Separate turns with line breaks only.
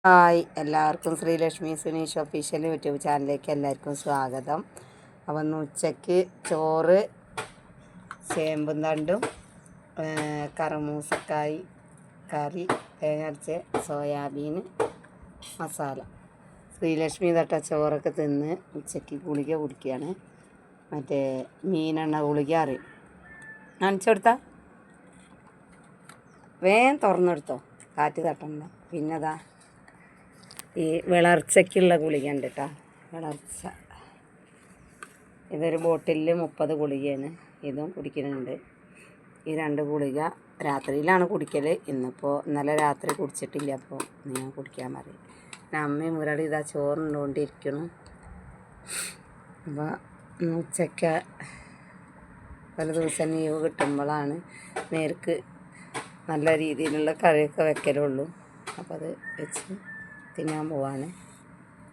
Hi, എല്ലാവർക്കും Sreelakshmi Suneesh official YouTube ചാനലിലേക്ക് എല്ലാവർക്കും സ്വാഗതം. അപ്പം ഇന്ന് ഉച്ചയ്ക്ക് ചോറ്, ചേമ്പും തണ്ടും, കറമൂസക്കായി കറി, തേങ്ങ സോയാബീൻ മസാല. ശ്രീലക്ഷ്മി തട്ട ചോറൊക്കെ തിന്ന് ഉച്ചയ്ക്ക് ഗുളിക കുടിക്കുകയാണ്. മറ്റേ മീനെണ്ണ ഗുളിക അറിയും. കാണിച്ചു കൊടുത്താൽ വേഗം തുറന്നെടുത്തോ, കാറ്റ് തട്ടണ്ട. പിന്നെതാ ഈ വിളർച്ചയ്ക്കുള്ള ഗുളിക ഉണ്ട് കേട്ടോ. വിളർച്ച ഇതൊരു ബോട്ടിലിൽ 30 ഗുളികയാണ്. ഇതും കുടിക്കുന്നുണ്ട്. ഈ 2 ഗുളിക രാത്രിയിലാണ് കുടിക്കൽ. ഇന്നലെ രാത്രി കുടിച്ചിട്ടില്ല, അപ്പോൾ ഞാൻ കുടിക്കാൻ പറയും. അമ്മയും മുരളി ഇതാ ചോറുണ്ടോണ്ടിരിക്കണം. അപ്പോൾ ഉച്ചയ്ക്ക് പല ദിവസം ലീവ് കിട്ടുമ്പോഴാണ് നേർക്ക് നല്ല രീതിയിലുള്ള കറിയൊക്കെ വെക്കലുള്ളൂ. അപ്പോൾ അത് വെച്ച് തിന്നാൻ പോവാണ്.